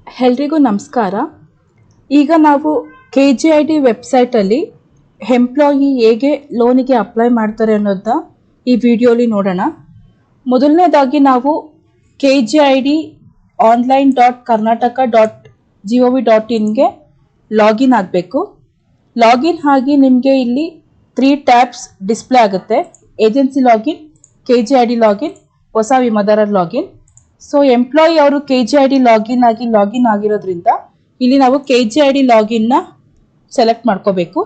ಎಲ್ರಿಗೂ ನಮಸ್ಕಾರ. ಈಗ ನಾವು KGID ವೆಬ್ಸೈಟಲ್ಲಿ ಎಂಪ್ಲಾಯಿ ಹೇಗೆ ಲೋನಿಗೆ ಅಪ್ಲೈ ಮಾಡ್ತಾರೆ ಅನ್ನೋದನ್ನ ಈ ವಿಡಿಯೋಲಿ ನೋಡೋಣ. ಮೊದಲನೇದಾಗಿ ನಾವು KGID online.karnataka.gov.inಗೆ ಲಾಗಿನ್ ಆಗಬೇಕು. ಲಾಗಿನ್ ಆಗಿ ನಿಮಗೆ ಇಲ್ಲಿ 3 ಟ್ಯಾಬ್ಸ್ ಡಿಸ್ಪ್ಲೇ ಆಗುತ್ತೆ. ಏಜೆನ್ಸಿ ಲಾಗಿನ್, KGID ಲಾಗಿನ್, ಹೊಸ ವಿಮಾದಾರರ ಲಾಗಿನ್. ಸೊ ಎಂಪ್ಲಾಯಿ ಅವರು KGID ಲಾಗಿನ್ ಆಗಿರೋದ್ರಿಂದ ಇಲ್ಲಿ ನಾವು KGID ಲಾಗಿನ್ನ ಸೆಲೆಕ್ಟ್ ಮಾಡ್ಕೋಬೇಕು.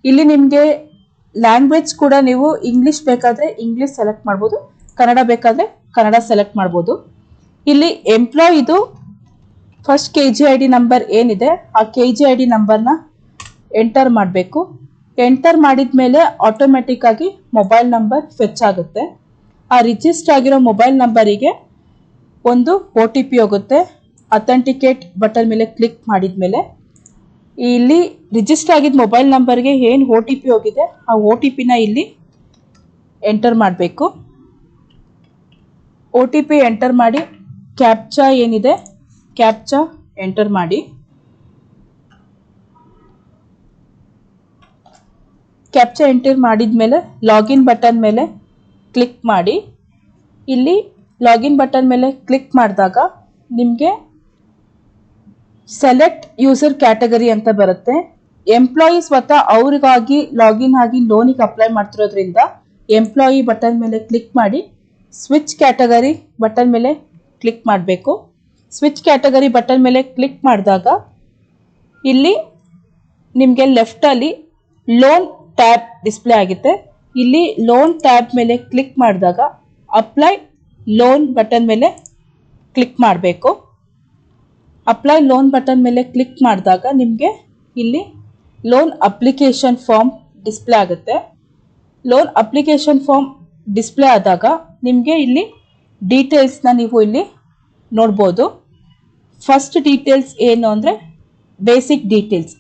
ಇಲ್ಲಿ ನಿಮಗೆ ಲ್ಯಾಂಗ್ವೇಜ್ ಕೂಡ ನೀವು ಇಂಗ್ಲಿಷ್ ಬೇಕಾದರೆ ಇಂಗ್ಲಿಷ್ ಸೆಲೆಕ್ಟ್ ಮಾಡ್ಬೋದು, ಕನ್ನಡ ಬೇಕಾದರೆ ಕನ್ನಡ ಸೆಲೆಕ್ಟ್ ಮಾಡ್ಬೋದು. ಇಲ್ಲಿ ಎಂಪ್ಲಾಯಿದು ಫಸ್ಟ್ KGID ನಂಬರ್ ಏನಿದೆ ಆ KGID ನಂಬರ್ನ ಎಂಟರ್ ಮಾಡಬೇಕು. ಎಂಟರ್ ಮಾಡಿದ ಮೇಲೆ ಆಟೋಮೆಟಿಕ್ ಆಗಿ ಮೊಬೈಲ್ ನಂಬರ್ ಫೆಚ್ ಆಗುತ್ತೆ. ಆ ರಿಜಿಸ್ಟರ್ ಆಗಿರೋ ಮೊಬೈಲ್ ನಂಬರಿಗೆ ಒಂದು OTP ಹೋಗುತ್ತೆ. ಅಥೆಂಟಿಕೇಟ್ ಬಟನ್ ಮೇಲೆ ಕ್ಲಿಕ್ ಮಾಡಿದ ಮೇಲೆ ಇಲ್ಲಿ ರಿಜಿಸ್ಟರ್ ಆಗಿದ್ದ ಮೊಬೈಲ್ ನಂಬರ್ಗೆ ಏನು OTP ಹೋಗಿದೆ ಆ OTPನ ಇಲ್ಲಿ ಎಂಟರ್ ಮಾಡಬೇಕು. OTP ಎಂಟರ್ ಮಾಡಿ ಕ್ಯಾಪ್ಚಾ ಏನಿದೆ ಕ್ಯಾಪ್ಚಾ ಎಂಟರ್ ಮಾಡಿ. ಕ್ಯಾಪ್ಚಾ ಎಂಟರ್ ಮಾಡಿದ ಮೇಲೆ ಲಾಗಿನ್ ಬಟನ್ ಮೇಲೆ ಕ್ಲಿಕ್ ಮಾಡಿ. ಇಲ್ಲಿ ಲಾಗಿನ್ ಬಟನ್ ಮೇಲೆ ಕ್ಲಿಕ್ ಮಾಡಿದಾಗ ನಿಮಗೆ ಸೆಲೆಕ್ಟ್ ಯೂಸರ್ ಕ್ಯಾಟಗರಿ ಅಂತ ಬರುತ್ತೆ. ಎಂಪ್ಲಾಯಿ ಸ್ವತಃ ಅವ್ರಿಗಾಗಿ ಲಾಗಿನ್ ಆಗಿ ಲೋನಿಗೆ ಅಪ್ಲೈ ಮಾಡ್ತಿರೋದ್ರಿಂದ ಎಂಪ್ಲಾಯಿ ಬಟನ್ ಮೇಲೆ ಕ್ಲಿಕ್ ಮಾಡಿ ಸ್ವಿಚ್ ಕ್ಯಾಟಗರಿ ಬಟನ್ ಮೇಲೆ ಕ್ಲಿಕ್ ಮಾಡಬೇಕು. ಸ್ವಿಚ್ ಕ್ಯಾಟಗರಿ ಬಟನ್ ಮೇಲೆ ಕ್ಲಿಕ್ ಮಾಡಿದಾಗ ಇಲ್ಲಿ ನಿಮಗೆ ಲೆಫ್ಟಲ್ಲಿ ಲೋನ್ ಟ್ಯಾಬ್ ಡಿಸ್ಪ್ಲೇ ಆಗುತ್ತೆ. ಇಲ್ಲಿ ಲೋನ್ ಟ್ಯಾಬ್ ಮೇಲೆ ಕ್ಲಿಕ್ ಮಾಡಿದಾಗ ಅಪ್ಲೈ ಲೋನ್ ಬಟನ್ ಮೇಲೆ ಕ್ಲಿಕ್ ಮಾಡಬೇಕು. ಅಪ್ಲೈ ಲೋನ್ ಬಟನ್ ಮೇಲೆ ಕ್ಲಿಕ್ ಮಾಡಿದಾಗ ನಿಮಗೆ ಇಲ್ಲಿ ಲೋನ್ ಅಪ್ಲಿಕೇಶನ್ ಫಾರ್ಮ್ ಡಿಸ್ಪ್ಲೇ ಆಗುತ್ತೆ. ಲೋನ್ ಅಪ್ಲಿಕೇಶನ್ ಫಾರ್ಮ್ ಡಿಸ್ಪ್ಲೇ ಆದಾಗ ನಿಮಗೆ ಇಲ್ಲಿ ಡೀಟೇಲ್ಸ್ನ ನೀವು ಇಲ್ಲಿ ನೋಡ್ಬೋದು. ಫಸ್ಟ್ ಡೀಟೇಲ್ಸ್ ಏನು ಅಂದರೆ ಬೇಸಿಕ್ ಡೀಟೇಲ್ಸ್.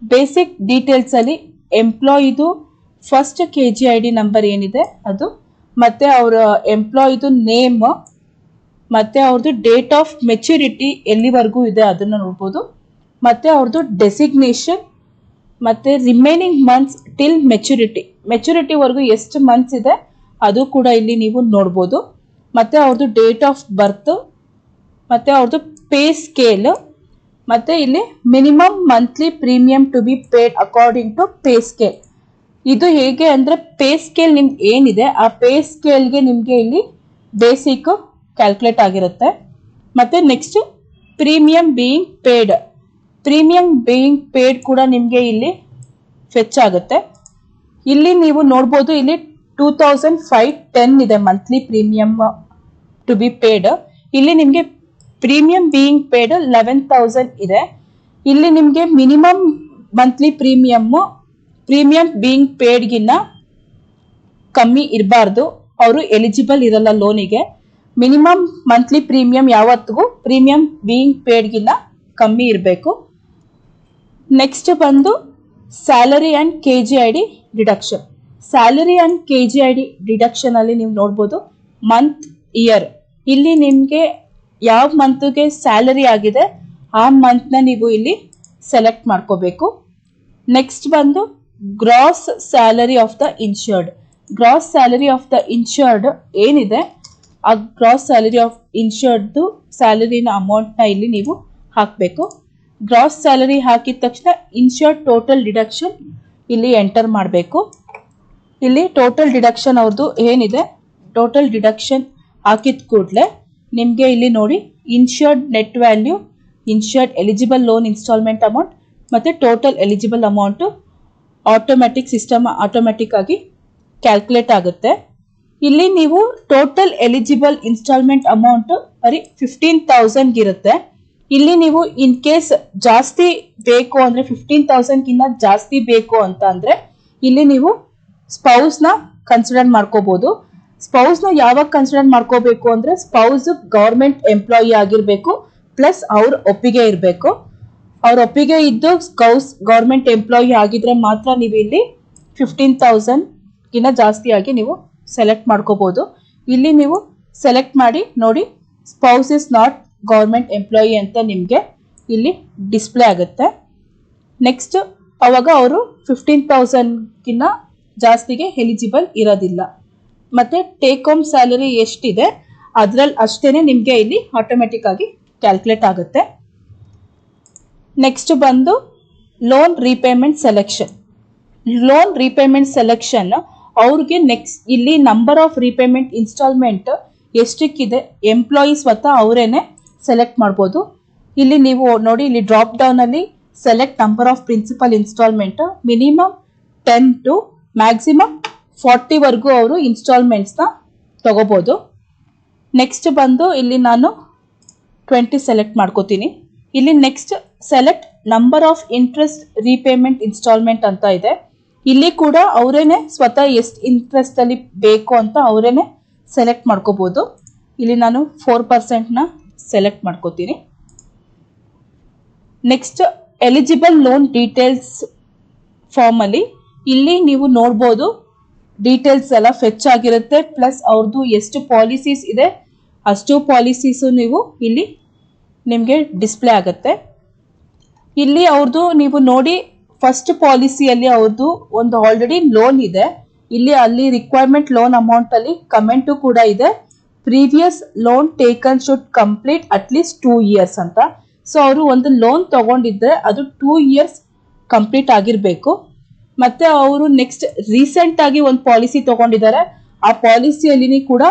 ಬೇಸಿಕ್ ಡೀಟೇಲ್ಸಲ್ಲಿ ಎಂಪ್ಲಾಯಿದು ಫಸ್ಟ್ KGID ನಂಬರ್ ಏನಿದೆ ಅದು, ಮತ್ತು ಅವರ ಎಂಪ್ಲಾಯಿದು ನೇಮ್, ಮತ್ತು ಅವ್ರದ್ದು ಡೇಟ್ ಆಫ್ ಮೆಚುರಿಟಿ ಎಲ್ಲಿವರೆಗೂ ಇದೆ ಅದನ್ನು ನೋಡ್ಬೋದು, ಮತ್ತು ಅವ್ರದ್ದು ಡೆಸಿಗ್ನೇಷನ್, ಮತ್ತು ರಿಮೈನಿಂಗ್ ಮಂತ್ಸ್ ಟಿಲ್ ಮೆಚುರಿಟಿವರೆಗೂ ಎಷ್ಟು ಮಂತ್ಸ್ ಇದೆ ಅದು ಕೂಡ ಇಲ್ಲಿ ನೀವು ನೋಡ್ಬೋದು, ಮತ್ತು ಅವ್ರದ್ದು ಡೇಟ್ ಆಫ್ ಬರ್ತ್, ಮತ್ತು ಅವ್ರದ್ದು ಪೇ ಸ್ಕೇಲ್, ಮತ್ತು ಇಲ್ಲಿ minimum monthly premium to be paid according to pay scale. ಇದು ಹೇಗೆ ಅಂದರೆ ಪೇ ಸ್ಕೇಲ್ ನಿಮ್ಗೆ ಏನಿದೆ ಆ ಪೇ ಸ್ಕೇಲ್ಗೆ ನಿಮಗೆ ಇಲ್ಲಿ ಬೇಸಿಕ್ ಕ್ಯಾಲ್ಕುಲೇಟ್ ಆಗಿರುತ್ತೆ. ಮತ್ತು ನೆಕ್ಸ್ಟ್ ಪ್ರೀಮಿಯಂ ಬೇಯಿಂಗ್ ಪೇಡ್ ಕೂಡ ನಿಮಗೆ ಇಲ್ಲಿ ಫೆಚ್ ಆಗುತ್ತೆ. ಇಲ್ಲಿ ನೀವು ನೋಡ್ಬೋದು ಇಲ್ಲಿ 2510 ಇದೆ monthly premium to be paid. ಇಲ್ಲಿ ನಿಮಗೆ ಪ್ರೀಮಿಯಂ ಬೇಯಿಂಗ್ ಪೇಡ್ 11,000 ಇದೆ. ಇಲ್ಲಿ ನಿಮಗೆ ಮಿನಿಮಮ್ ಮಂತ್ಲಿ ಪ್ರೀಮಿಯಂ ಬೇಯಿಂಗ್ ಪೇಡ್ಗಿನ್ನ ಕಮ್ಮಿ ಇರಬಾರ್ದು, ಅವರು ಎಲಿಜಿಬಲ್ ಇರಲ್ಲ ಲೋನಿಗೆ. ಮಿನಿಮಮ್ ಮಂತ್ಲಿ ಪ್ರೀಮಿಯಂ ಯಾವತ್ತಿಗೂ ಪ್ರೀಮಿಯಂ ಬೇಯಿಂಗ್ ಪೇಡ್ಗಿನ್ನ ಕಮ್ಮಿ ಇರಬೇಕು. ನೆಕ್ಸ್ಟ್ ಬಂದು salary and KGID deduction. Salary and KGID ಡಿಡಕ್ಷನಲ್ಲಿ ನೀವು ನೋಡ್ಬೋದು ಮಂತ್, ಇಯರ್. ಇಲ್ಲಿ ನಿಮಗೆ ಯಾವ ಮಂತ್ಗೆ ಸ್ಯಾಲರಿ ಆಗಿದೆ ಆ ಮಂತ್ನ ನೀವು ಇಲ್ಲಿ ಸೆಲೆಕ್ಟ್ ಮಾಡ್ಕೋಬೇಕು. ನೆಕ್ಸ್ಟ್ ಬಂದು gross salary of the insured. Gross salary of the insured ಏನಿದೆ ಆ ಗ್ರಾಸ್ ಸ್ಯಾಲರಿ ಆಫ್ ಇನ್ಶರ್ಡ್ದು ಸ್ಯಾಲರಿನ ಅಮೌಂಟ್ನ ಇಲ್ಲಿ ನೀವು ಹಾಕಬೇಕು. ಗ್ರಾಸ್ ಸ್ಯಾಲರಿ ಹಾಕಿದ ತಕ್ಷಣ ಇನ್ಶರ್ಡ್ ಟೋಟಲ್ ಡಿಡಕ್ಷನ್ ಇಲ್ಲಿ ಎಂಟರ್ ಮಾಡಬೇಕು. ಇಲ್ಲಿ ಟೋಟಲ್ ಡಿಡಕ್ಷನ್ ಅವ್ರದ್ದು ಏನಿದೆ ಟೋಟಲ್ ಡಿಡಕ್ಷನ್ ಹಾಕಿದ ಕೂಡಲೇ ನಿಮಗೆ ಇಲ್ಲಿ ನೋಡಿ insured net value, insured eligible loan instalment amount ಮತ್ತು ಟೋಟಲ್ ಎಲಿಜಿಬಲ್ ಅಮೌಂಟು ಆಟೋಮೆಟಿಕ್ ಆಗಿ ಕ್ಯಾಲ್ಕುಲೇಟ್ ಆಗುತ್ತೆ. ಇಲ್ಲಿ ನೀವು ಟೋಟಲ್ ಎಲಿಜಿಬಲ್ ಇನ್ಸ್ಟಾಲ್ಮೆಂಟ್ ಅಮೌಂಟ್ ಬರೀ 15,000 ಇರುತ್ತೆ. ಇಲ್ಲಿ ನೀವು ಇನ್ ಕೇಸ್ ಜಾಸ್ತಿ ಬೇಕು ಅಂದರೆ 15,000ಗಿನ್ನ ಜಾಸ್ತಿ ಬೇಕು ಅಂತ ಅಂದರೆ ಇಲ್ಲಿ ನೀವು ಸ್ಪೌಸ್ನ ಕನ್ಸಿಡರ್ ಮಾಡ್ಕೋಬೋದು. ಸ್ಪೌಸ್ನ ಯಾವಾಗ ಕನ್ಸಿಡರ್ ಮಾಡ್ಕೋಬೇಕು ಅಂದರೆ ಸ್ಪೌಸ್ ಗೌರ್ಮೆಂಟ್ ಎಂಪ್ಲಾಯಿ ಆಗಿರಬೇಕು, ಪ್ಲಸ್ ಅವ್ರ ಒಪ್ಪಿಗೆ ಇರಬೇಕು. ಅವ್ರ ಒಪ್ಪಿಗೆ ಇದ್ದು ಗೌರ್ಮೆಂಟ್ ಎಂಪ್ಲಾಯಿ ಆಗಿದ್ರೆ ಮಾತ್ರ ನೀವು ಇಲ್ಲಿ 15,000ಗಿನ್ನ ಜಾಸ್ತಿಯಾಗಿ ನೀವು ಸೆಲೆಕ್ಟ್ ಮಾಡ್ಕೋಬೋದು. ಇಲ್ಲಿ ನೀವು ಸೆಲೆಕ್ಟ್ ಮಾಡಿ ನೋಡಿ spouse is not government employee ಅಂತ ನಿಮಗೆ ಇಲ್ಲಿ ಡಿಸ್ಪ್ಲೇ ಆಗುತ್ತೆ. ನೆಕ್ಸ್ಟ್ ಅವಾಗ ಅವರು 15,000ಗಿನ್ನ ಜಾಸ್ತಿಗೆ ಎಲಿಜಿಬಲ್ ಇರೋದಿಲ್ಲ. ಮತ್ತೆ ಟೇಕ್ ಹೋಮ್ ಸ್ಯಾಲರಿ ಎಷ್ಟಿದೆ ಅದ್ರಲ್ಲಿ ಅಷ್ಟೇನೆ ನಿಮಗೆ ಇಲ್ಲಿ ಆಟೋಮೆಟಿಕ್ ಆಗಿ ಕ್ಯಾಲ್ಕುಲೇಟ್ ಆಗುತ್ತೆ. ನೆಕ್ಸ್ಟ್ ಬಂದು loan repayment selection. Loan repayment selection ಅವ್ರಿಗೆ ನೆಕ್ಸ್ಟ್ ಇಲ್ಲಿ ನಂಬರ್ ಆಫ್ ರೀಪೇಮೆಂಟ್ ಇನ್ಸ್ಟಾಲ್ಮೆಂಟ್ ಎಷ್ಟಕ್ಕಿದೆ ಎಂಪ್ಲಾಯಿ ಸ್ವತಃ ಅವರೇನೆ ಸೆಲೆಕ್ಟ್ ಮಾಡ್ಬೋದು. ಇಲ್ಲಿ ನೀವು ನೋಡಿ, ಇಲ್ಲಿ ಡ್ರಾಪ್ ಡೌನ್ ಅಲ್ಲಿ select number of principal instalment minimum 10 to maximum 40 ವರೆಗೂ ಅವರು ಇನ್ಸ್ಟಾಲ್ಮೆಂಟ್ಸ್ನ ತಗೋಬಹುದು. ನೆಕ್ಸ್ಟ್ ಬಂದು ಇಲ್ಲಿ ನಾನು 20 ಸೆಲೆಕ್ಟ್ ಮಾಡ್ಕೋತೀನಿ. ಇಲ್ಲಿ next select number of interest repayment instalment ಅಂತ ಇದೆ. ಇಲ್ಲಿ ಕೂಡ ಅವರೇನೆ ಸ್ವತಃ ಎಷ್ಟು ಇಂಟ್ರೆಸ್ಟ್ ಅಲ್ಲಿ ಬೇಕು ಅಂತ ಅವರೇನೆ ಸೆಲೆಕ್ಟ್ ಮಾಡ್ಕೋಬಹುದು. ಇಲ್ಲಿ ನಾನು 4%ನ ಸೆಲೆಕ್ಟ್ ಮಾಡ್ಕೋತೀನಿ. Next eligible loan details form ಅಲ್ಲಿ ಇಲ್ಲಿ ನೀವು ನೋಡ್ಬೋದು, ಡೀಟೇಲ್ಸ್ ಎಲ್ಲ ಫೆಚ್ ಆಗಿರುತ್ತೆ. ಪ್ಲಸ್ ಅವ್ರದ್ದು ಎಷ್ಟು ಪಾಲಿಸೀಸ್ ಇದೆ ಅಷ್ಟು ಪಾಲಿಸೀಸು ನೀವು ಇಲ್ಲಿ ನಿಮಗೆ ಡಿಸ್ಪ್ಲೇ ಆಗುತ್ತೆ. ಇಲ್ಲಿ ಅವ್ರದ್ದು ನೀವು ನೋಡಿ, ಫಸ್ಟ್ ಪಾಲಿಸಿಯಲ್ಲಿ ಅವ್ರದ್ದು ಒಂದು ಆಲ್ರೆಡಿ ಲೋನ್ ಇದೆ. ಇಲ್ಲಿ ಅಲ್ಲಿ ರಿಕ್ವೈರ್ಮೆಂಟ್ ಲೋನ್ ಅಮೌಂಟ್ ಅಲ್ಲಿ ಕಮೆಂಟು ಕೂಡ ಇದೆ, previous loan taken should complete at least 2 years ಅಂತ. ಸೊ ಅವರು ಒಂದು ಲೋನ್ ತಗೊಂಡಿದ್ರೆ ಅದು 2 years ಕಂಪ್ಲೀಟ್ ಆಗಿರಬೇಕು. ಮತ್ತೆ ಅವರು ನೆಕ್ಸ್ಟ್ ರೀಸೆಂಟ್ ಆಗಿ ಒಂದು ಪಾಲಿಸಿ ತಗೊಂಡಿದ್ದಾರೆ, ಆ ಪಾಲಿಸಿಯಲ್ಲಿ ಕೂಡ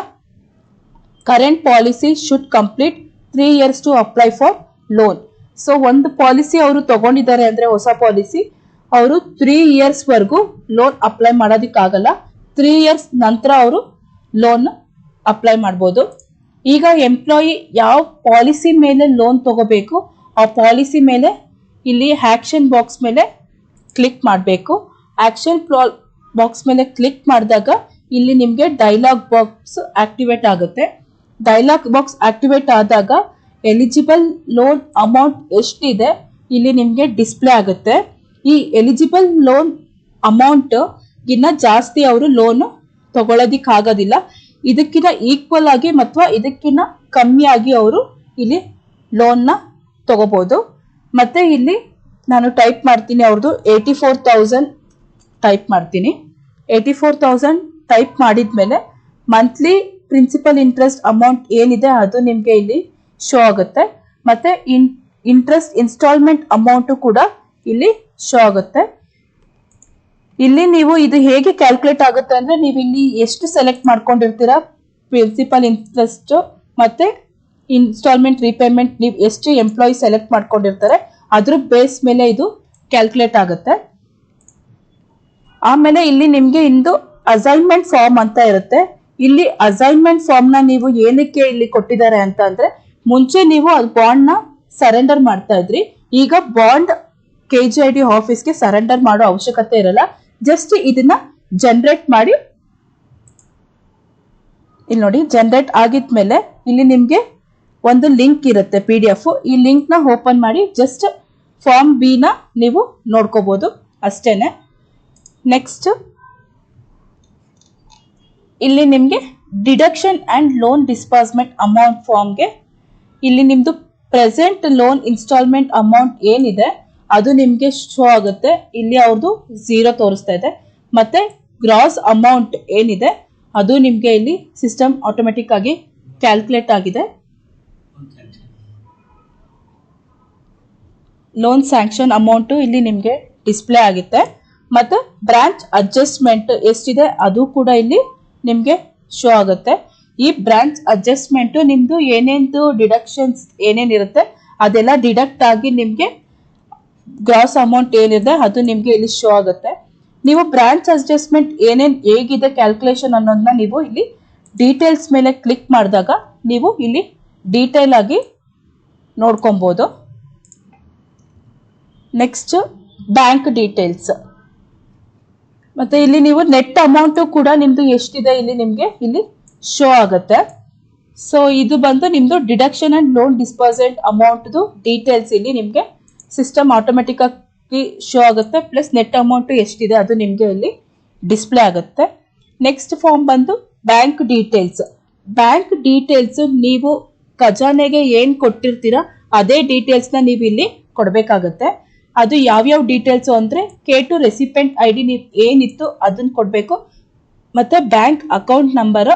current policy should complete 3 years to apply for loan. So ಒಂದು ಪಾಲಿಸಿ ಅವರು ತಗೊಂಡಿದ್ದಾರೆ ಅಂದ್ರೆ ಹೊಸ ಪಾಲಿಸಿ, ಅವರು 3 years ವರೆಗೂ ಲೋನ್ ಅಪ್ಲೈ ಮಾಡೋದಕ್ಕಾಗಲ್ಲ. 3 years ನಂತರ ಅವರು ಲೋನ್ ಅಪ್ಲೈ ಮಾಡ್ಬೋದು. ಈಗ ಎಂಪ್ಲಾಯಿ ಯಾವ ಪಾಲಿಸಿ ಮೇಲೆ ಲೋನ್ ತಗೋಬೇಕು ಆ ಪಾಲಿಸಿ ಮೇಲೆ ಇಲ್ಲಿ ಆಕ್ಷನ್ ಬಾಕ್ಸ್ ಮೇಲೆ ಕ್ಲಿಕ್ ಮಾಡಬೇಕು. ಆಕ್ಷನ್ ಬಾಕ್ಸ್ ಮೇಲೆ ಕ್ಲಿಕ್ ಮಾಡಿದಾಗ ಇಲ್ಲಿ ನಿಮಗೆ ಡೈಲಾಗ್ ಬಾಕ್ಸ್ ಆಕ್ಟಿವೇಟ್ ಆಗುತ್ತೆ. ಡೈಲಾಗ್ ಬಾಕ್ಸ್ ಆಕ್ಟಿವೇಟ್ ಆದಾಗ ಎಲಿಜಿಬಲ್ ಲೋನ್ ಅಮೌಂಟ್ ಎಷ್ಟಿದೆ ಇಲ್ಲಿ ನಿಮಗೆ ಡಿಸ್ಪ್ಲೇ ಆಗುತ್ತೆ. ಈ ಎಲಿಜಿಬಲ್ ಲೋನ್ ಅಮೌಂಟ್ ಗಿನ್ನ ಜಾಸ್ತಿ ಅವರು ಲೋನ್ ತಗೊಳ್ಳೋದಿಕ್ಕಾಗೋದಿಲ್ಲ. ಇದಕ್ಕಿಂತ ಈಕ್ವಲ್ ಆಗಿ ಅಥವಾ ಇದಕ್ಕಿಂತ ಕಮ್ಮಿ ಆಗಿ ಅವರು ಇಲ್ಲಿ ಲೋನ್ನ ತಗೋಬಹುದು. ಮತ್ತೆ ಇಲ್ಲಿ ನಾನು ಟೈಪ್ ಮಾಡ್ತೀನಿ, ಅವ್ರದ್ದು 84,000 ಟೈಪ್ ಮಾಡ್ತೀನಿ. 84,000 ಟೈಪ್ ಮಾಡಿದ್ಮೇಲೆ ಮಂತ್ಲಿ ಪ್ರಿನ್ಸಿಪಲ್ ಇಂಟ್ರೆಸ್ಟ್ ಅಮೌಂಟ್ ಏನಿದೆ ಅದು ನಿಮಗೆ ಇಲ್ಲಿ ಶೋ ಆಗುತ್ತೆ. ಮತ್ತೆ ಇಂಟ್ರೆಸ್ಟ್ ಇನ್ಸ್ಟಾಲ್ಮೆಂಟ್ ಅಮೌಂಟ್ ಕೂಡ ಇಲ್ಲಿ ಶೋ ಆಗುತ್ತೆ. ಇಲ್ಲಿ ನೀವು ಇದು ಹೇಗೆ ಕ್ಯಾಲ್ಕುಲೇಟ್ ಆಗುತ್ತೆ ಅಂದ್ರೆ, ನೀವು ಇಲ್ಲಿ ಎಷ್ಟು ಸೆಲೆಕ್ಟ್ ಮಾಡ್ಕೊಂಡಿರ್ತೀರಾ ಪ್ರಿನ್ಸಿಪಲ್ ಇಂಟ್ರೆಸ್ಟ್ ಮತ್ತೆ ಇನ್ಸ್ಟಾಲ್ಮೆಂಟ್ ರೀಪೇಮೆಂಟ್, ನೀವು ಎಷ್ಟು ಎಂಪ್ಲಾಯಿ ಸೆಲೆಕ್ಟ್ ಮಾಡ್ಕೊಂಡಿರ್ತಾರೆ ಅದ್ರ ಬೇಸ್ ಮೇಲೆ ಇದು ಕ್ಯಾಲ್ಕುಲೇಟ್ ಆಗುತ್ತೆ. ಆಮೇಲೆ ಇಲ್ಲಿ ನಿಮ್ಗೆ ಇಂದು ಅಸೈನ್ಮೆಂಟ್ ಫಾರ್ಮ್ ಅಂತ ಇರುತ್ತೆ. ಇಲ್ಲಿ ಅಸೈನ್ಮೆಂಟ್ ಫಾರ್ಮ್ ನ ನೀವು ಏನಕ್ಕೆ ಇಲ್ಲಿ ಕೊಟ್ಟಿದ್ದಾರೆ ಅಂತ ಅಂದ್ರೆ, ಮುಂಚೆ ನೀವು ಬಾಂಡ್ ನ ಸರೆಂಡರ್ ಮಾಡ್ತಾ ಇದ್ರಿ, ಈಗ ಬಾಂಡ್ KGID ಆಫೀಸ್ಗೆ ಸರೆಂಡರ್ ಮಾಡೋ ಅವಶ್ಯಕತೆ ಇರಲ್ಲ. ಜಸ್ಟ್ ಇದನ್ನ ಜನರೇಟ್ ಮಾಡಿ, ಇಲ್ಲಿ ನೋಡಿ ಜನರೇಟ್ ಆಗಿದ್ಮೇಲೆ ಇಲ್ಲಿ ನಿಮ್ಗೆ ಒಂದು ಲಿಂಕ್ ಇರುತ್ತೆ PDF. ಈ ಲಿಂಕ್ ನ ಓಪನ್ ಮಾಡಿ ಜಸ್ಟ್ ಫಾರ್ಮ್ ಬಿ ನ ನೀವು ನೋಡ್ಕೋಬಹುದು ಅಷ್ಟೇನೆ. ನೆಕ್ಸ್ಟ್ ಇಲ್ಲಿ ನಿಮ್ಗೆ deduction and loan disbursement amount ಫಾರ್ಮ್ಗೆ ಇಲ್ಲಿ ನಿಮ್ದು ಪ್ರೆಸೆಂಟ್ ಲೋನ್ ಇನ್ಸ್ಟಾಲ್ಮೆಂಟ್ ಅಮೌಂಟ್ ಏನಿದೆ ಅದು ನಿಮ್ಗೆ ಶೋ ಆಗುತ್ತೆ. ಇಲ್ಲಿ ಅವ್ರದ್ದು 0 ತೋರಿಸ್ತಾ ಇದೆ. ಮತ್ತೆ ಗ್ರಾಸ್ ಅಮೌಂಟ್ ಏನಿದೆ ಅದು ನಿಮ್ಗೆ ಇಲ್ಲಿ ಸಿಸ್ಟಮ್ ಆಟೋಮೆಟಿಕ್ ಆಗಿ ಕ್ಯಾಲ್ಕುಲೇಟ್ ಆಗಿದೆ. ಲೋನ್ ಸ್ಯಾಂಕ್ಷನ್ ಅಮೌಂಟ್ ಇಲ್ಲಿ ನಿಮ್ಗೆ ಡಿಸ್ಪ್ಲೇ ಆಗುತ್ತೆ. ಮತ್ತೆ ಬ್ರಾಂಚ್ ಅಡ್ಜಸ್ಟ್ಮೆಂಟ್ ಎಷ್ಟಿದೆ ಅದು ಕೂಡ ಇಲ್ಲಿ ನಿಮ್ಗೆ ಶೋ ಆಗುತ್ತೆ. ಈ ಬ್ರಾಂಚ್ ಅಡ್ಜಸ್ಟ್ಮೆಂಟ್ ನಿಮ್ದು ಏನೇನು ಡಿಡಕ್ಷನ್ಸ್ ಏನೇನಿರುತ್ತೆ ಅದೆಲ್ಲ ಡಿಡಕ್ಟ್ ಆಗಿ ನಿಮ್ಗೆ ಗ್ರಾಸ್ ಅಮೌಂಟ್ ಏನಿದೆ ಅದು ನಿಮ್ಗೆ ಇಲ್ಲಿ ಶೋ ಆಗುತ್ತೆ. ನೀವು ಬ್ರಾಂಚ್ ಅಡ್ಜಸ್ಟ್ಮೆಂಟ್ ಏನೇನ್ ಹೇಗಿದೆ ಕ್ಯಾಲ್ಕುಲೇಷನ್ ಅನ್ನೋದನ್ನ ನೀವು ಇಲ್ಲಿ ಡೀಟೇಲ್ಸ್ ಮೇಲೆ ಕ್ಲಿಕ್ ಮಾಡಿದಾಗ ನೀವು ಇಲ್ಲಿ ಡೀಟೇಲ್ ಆಗಿ ನೋಡ್ಕೊಬಹುದು. Next bank details. ಮತ್ತೆ ಇಲ್ಲಿ ನೀವು ನೆಟ್ ಅಮೌಂಟ್ ಕೂಡ ನಿಮ್ದು ಎಷ್ಟಿದೆ ಇಲ್ಲಿ ನಿಮ್ಗೆ ಇಲ್ಲಿ ಶೋ ಆಗುತ್ತೆ. ಸೊ ಇದು ಬಂದು ನಿಮ್ದು deduction and loan disbursement amount details ಇಲ್ಲಿ ನಿಮ್ಗೆ ಸಿಸ್ಟಮ್ ಆಟೋಮೆಟಿಕ್ ಆಗಿ ಶೋ ಆಗುತ್ತೆ. ಪ್ಲಸ್ ನೆಟ್ ಅಮೌಂಟ್ ಎಷ್ಟಿದೆ ಅದು ನಿಮ್ಗೆ ಇಲ್ಲಿ ಡಿಸ್ಪ್ಲೇ ಆಗುತ್ತೆ. ನೆಕ್ಸ್ಟ್ ಫಾರ್ಮ್ ಬಂದು ಬ್ಯಾಂಕ್ ಡೀಟೇಲ್ಸ್. ಬ್ಯಾಂಕ್ ಡೀಟೇಲ್ಸ್ ನೀವು ಖಜಾನೆಗೆ ಏನ್ ಕೊಟ್ಟಿರ್ತೀರಾ ಅದೇ ಡೀಟೇಲ್ಸ್ನ ನೀವು ಇಲ್ಲಿ ಕೊಡಬೇಕಾಗತ್ತೆ. ಅದು ಯಾವ್ಯಾವ ಡೀಟೇಲ್ಸು ಅಂದರೆ K2 ರೆಸಿಪೆಂಟ್ ID ನೀವು ಏನಿತ್ತು ಅದನ್ನು ಕೊಡಬೇಕು, ಮತ್ತು ಬ್ಯಾಂಕ್ ಅಕೌಂಟ್ ನಂಬರ್,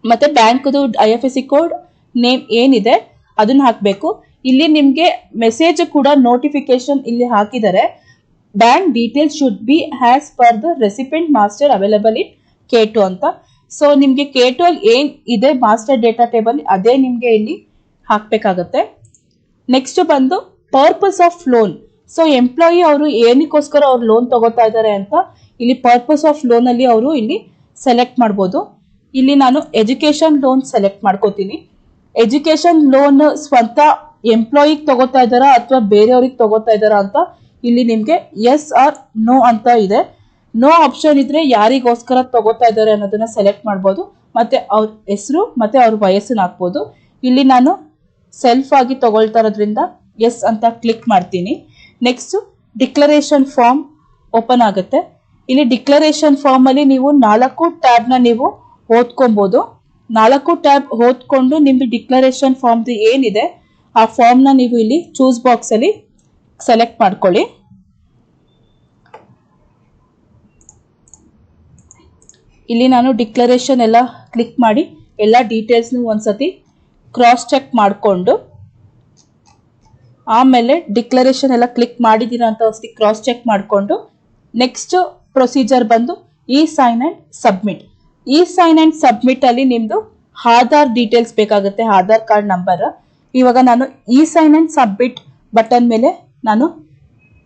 ಮತ್ತು ಬ್ಯಾಂಕ್ದು IFSC ಕೋಡ್, ನೇಮ್ ಏನಿದೆ ಅದನ್ನು ಹಾಕಬೇಕು. ಇಲ್ಲಿ ನಿಮಗೆ ಮೆಸೇಜ್ ಕೂಡ ನೋಟಿಫಿಕೇಶನ್ ಇಲ್ಲಿ ಹಾಕಿದ್ದಾರೆ, bank details should be has per the recipient master available in K2 ಅಂತ. ಸೊ ನಿಮಗೆ K2 ಅಲ್ಲಿ ಏನ್ ಇದೆ ಮಾಸ್ಟರ್ ಡೇಟಾ ಟೇಬಲ್ ಅದೇ ನಿಮಗೆ ಇಲ್ಲಿ ಹಾಕಬೇಕಾಗತ್ತೆ. ನೆಕ್ಸ್ಟ್ ಬಂದು purpose of lone. So employee ಅವರು ಏನಕ್ಕೋಸ್ಕರ ಅವ್ರು ಲೋನ್ ತಗೋತಾ ಇದ್ದಾರೆ ಅಂತ ಇಲ್ಲಿ ಪರ್ಪಸ್ ಆಫ್ ಲೋನ್ ಅಲ್ಲಿ ಅವರು ಇಲ್ಲಿ ಸೆಲೆಕ್ಟ್ ಮಾಡ್ಬೋದು. ಇಲ್ಲಿ ನಾನು ಎಜುಕೇಶನ್ ಲೋನ್ ಸೆಲೆಕ್ಟ್ ಮಾಡ್ಕೋತೀನಿ. ಎಜುಕೇಶನ್ ಲೋನ್ ಸ್ವಂತ ಎಂಪ್ಲಾಯಿಗೆ ತಗೋತಾ ಇದ್ದಾರಾ ಅಥವಾ ಬೇರೆಯವ್ರಿಗೆ ತಗೋತಾ ಇದ್ದಾರಾ ಅಂತ ಇಲ್ಲಿ ನಿಮಗೆ ಎಸ್ ಆರ್ ನೋ ಅಂತ ಇದೆ. ನೋ ಆಪ್ಷನ್ ಇದ್ರೆ ಯಾರಿಗೋಸ್ಕರ ತಗೋತಾ ಇದ್ದಾರೆ ಅನ್ನೋದನ್ನ ಸೆಲೆಕ್ಟ್ ಮಾಡ್ಬೋದು, ಮತ್ತೆ ಅವ್ರ ಹೆಸರು ಮತ್ತೆ ಅವ್ರ ವಯಸ್ಸನ್ನ ಹಾಕ್ಬೋದು. ಇಲ್ಲಿ ನಾನು ಸೆಲ್ಫ್ ಆಗಿ ತಗೊಳ್ತಾ ಇರೋದ್ರಿಂದ ಎಸ್ ಅಂತ ಕ್ಲಿಕ್ ಮಾಡ್ತೀನಿ. ನೆಕ್ಸ್ಟ್ ಡಿಕ್ಲರೇಷನ್ ಫಾರ್ಮ್ ಓಪನ್ ಆಗುತ್ತೆ. ಇಲ್ಲಿ ಡಿಕ್ಲರೇಷನ್ ಫಾರ್ಮ್ ಅಲ್ಲಿ ನೀವು 4 ಟ್ಯಾಬ್ನ ನೀವು ಓದ್ಕೊಬಹುದು. 4 ಟ್ಯಾಬ್ ಓದ್ಕೊಂಡು ನಿಮ್ದು ಡಿಕ್ಲರೇಷನ್ ಫಾರ್ಮ್ ಏನಿದೆ ಆ ಫಾರ್ಮ್ನ ನೀವು ಇಲ್ಲಿ ಚೂಸ್ ಬಾಕ್ಸ್ ಅಲ್ಲಿ ಸೆಲೆಕ್ಟ್ ಮಾಡ್ಕೊಳ್ಳಿ. ಇಲ್ಲಿ ನಾನು ಡಿಕ್ಲರೇಷನ್ ಎಲ್ಲ ಕ್ಲಿಕ್ ಮಾಡಿ ಎಲ್ಲ ಡೀಟೇಲ್ಸ್ನು ಒಂದ್ಸತಿ ಕ್ರಾಸ್ ಚೆಕ್ ಮಾಡಿಕೊಂಡು ಆಮೇಲೆ ಡಿಕ್ಲರೇಷನ್ ಎಲ್ಲ ಕ್ಲಿಕ್ ಮಾಡಿದ್ದೀರಾ ಅಂತ ಒಂದ್ಸತಿ ಕ್ರಾಸ್ ಚೆಕ್ ಮಾಡಿಕೊಂಡು ನೆಕ್ಸ್ಟ್ ಪ್ರೊಸೀಜರ್ ಬಂದು e sign and submit. E sign and submit ಅಲ್ಲಿ ನಿಮ್ದು ಆಧಾರ್ ಡೀಟೇಲ್ಸ್ ಬೇಕಾಗುತ್ತೆ, ಆಧಾರ್ ಕಾರ್ಡ್ ನಂಬರ್. ಇವಾಗ ನಾನು e sign and submit button ಮೇಲೆ ನಾನು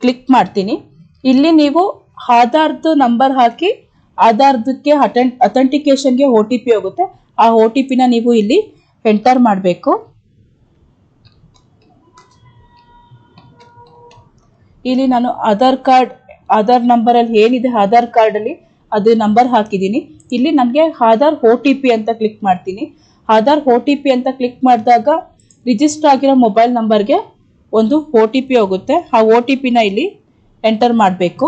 ಕ್ಲಿಕ್ ಮಾಡ್ತೀನಿ. ಇಲ್ಲಿ ನೀವು ಆಧಾರ್ದು ನಂಬರ್ ಹಾಕಿ ಆಧಾರ್ದಕ್ಕೆ ಅಥೆಂಟಿಕೇಶನ್ಗೆ OTP ಹೋಗುತ್ತೆ. ಆ OTPನ ನೀವು ಇಲ್ಲಿ ಎಂಟರ್ ಮಾಡಬೇಕು. ಇಲ್ಲಿ ನಾನು ಆಧಾರ್ ನಂಬರ್ ಅಲ್ಲಿ ಏನಿದೆ ಆಧಾರ್ ಕಾರ್ಡ್ ಅಲ್ಲಿ ಅದು ನಂಬರ್ ಹಾಕಿದ್ದೀನಿ. ಇಲ್ಲಿ ನನಗೆ ಆಧಾರ್ OTP ಅಂತ ಕ್ಲಿಕ್ ಮಾಡ್ತೀನಿ. ಆಧಾರ್ OTP ಅಂತ ಕ್ಲಿಕ್ ಮಾಡಿದಾಗ ರಿಜಿಸ್ಟರ್ ಆಗಿರೋ ಮೊಬೈಲ್ ನಂಬರ್ಗೆ ಒಂದು OTP ಹೋಗುತ್ತೆ. ಆ OTPನ ಇಲ್ಲಿ ಎಂಟರ್ ಮಾಡಬೇಕು.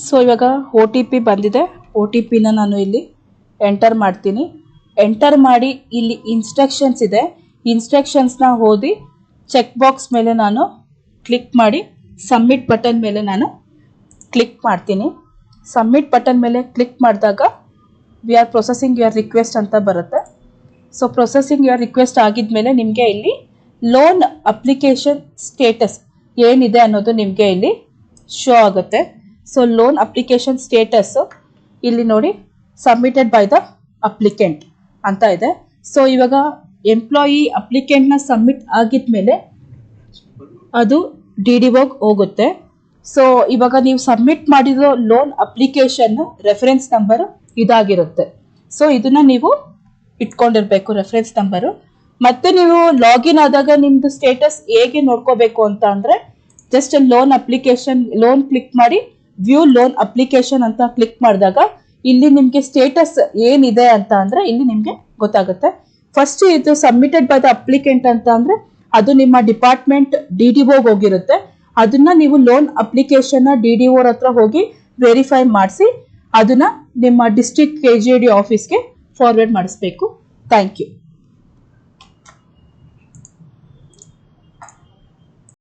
ಸೊ ಇವಾಗ OTP ಬಂದಿದೆ. OTPನ ನಾನು ಇಲ್ಲಿ ಎಂಟರ್ ಮಾಡ್ತೀನಿ. ಎಂಟರ್ ಮಾಡಿ ಇಲ್ಲಿ ಇನ್ಸ್ಟ್ರಕ್ಷನ್ಸ್ ಇದೆ, ಇನ್ಸ್ಟ್ರಕ್ಷನ್ಸ್ನ ಓದಿ ಚೆಕ್ ಬಾಕ್ಸ್ ಮೇಲೆ ನಾನು ಕ್ಲಿಕ್ ಮಾಡಿ ಸಬ್ಮಿಟ್ ಬಟನ್ ಮೇಲೆ ನಾನು ಕ್ಲಿಕ್ ಮಾಡ್ತೀನಿ. ಸಬ್ಮಿಟ್ ಬಟನ್ ಮೇಲೆ ಕ್ಲಿಕ್ ಮಾಡಿದಾಗ we are processing your request ಅಂತ ಬರುತ್ತೆ. ಸೊ ಪ್ರೊಸೆಸಿಂಗ್ ಯುವರ್ ರಿಕ್ವೆಸ್ಟ್ ಆಗಿದ್ಮೇಲೆ ನಿಮಗೆ ಇಲ್ಲಿ ಲೋನ್ ಅಪ್ಲಿಕೇಶನ್ ಸ್ಟೇಟಸ್ ಏನಿದೆ ಅನ್ನೋದು ನಿಮಗೆ ಇಲ್ಲಿ ಶೋ ಆಗುತ್ತೆ. ಸೊ ಲೋನ್ ಅಪ್ಲಿಕೇಶನ್ ಸ್ಟೇಟಸ್ ಇಲ್ಲಿ ನೋಡಿ ಸಬ್ಮಿಟೆಡ್ ಬೈ ದ ಅಪ್ಲಿಕೆಂಟ್ ಅಂತ ಇದೆ. ಸೊ ಇವಾಗ ಎಂಪ್ಲಾಯಿ ಅಪ್ಲಿಕೆಂಟ್ನ ಸಬ್ಮಿಟ್ ಆಗಿದ್ಮೇಲೆ ಅದು DDOಗೆ ಹೋಗುತ್ತೆ. ಸೊ ಇವಾಗ ನೀವು ಸಬ್ಮಿಟ್ ಮಾಡಿರೋ ಲೋನ್ ಅಪ್ಲಿಕೇಶನ್ ರೆಫರೆನ್ಸ್ ನಂಬರ್ ಇದಾಗಿರುತ್ತೆ. ಸೊ ಇದನ್ನ ನೀವು ಇಟ್ಕೊಂಡಿರ್ಬೇಕು ರೆಫರೆನ್ಸ್ ನಂಬರು. ಮತ್ತೆ ನೀವು ಲಾಗಿನ್ ಆದಾಗ ನಿಮ್ದು ಸ್ಟೇಟಸ್ ಹೇಗೆ ನೋಡ್ಕೋಬೇಕು ಅಂತ ಅಂದ್ರೆ ಜಸ್ಟ್ ಲೋನ್ ಕ್ಲಿಕ್ ಮಾಡಿ ವ್ಯೂ ಲೋನ್ ಅಪ್ಲಿಕೇಶನ್ ಅಂತ ಕ್ಲಿಕ್ ಮಾಡಿದಾಗ ಇಲ್ಲಿ ನಿಮಗೆ ಸ್ಟೇಟಸ್ ಏನಿದೆ ಅಂತ ಅಂದ್ರೆ ಇಲ್ಲಿ ನಿಮಗೆ ಗೊತ್ತಾಗುತ್ತೆ. ಫಸ್ಟ್ ಇದು ಸಬ್ಮಿಟೆಡ್ ಬೈ ದ ಅಪ್ಲಿಕೆಂಟ್ ಅಂತ ಅಂದ್ರೆ ಅದು ನಿಮ್ಮ ಡಿಪಾರ್ಟ್ಮೆಂಟ್ DDOಗೆ ಹೋಗಿರುತ್ತೆ. ಅದನ್ನ ನೀವು ಲೋನ್ ಅಪ್ಲಿಕೇಶನ್ DDO ಹತ್ರ ಹೋಗಿ ವೆರಿಫೈ ಮಾಡಿಸಿ ಅದನ್ನ ನಿಮ್ಮ ಡಿಸ್ಟ್ರಿಕ್ಟ್ KGD ಆಫೀಸ್ಗೆ ಫಾರ್ವರ್ಡ್ ಮಾಡಿಸ್ಬೇಕು. Thank you.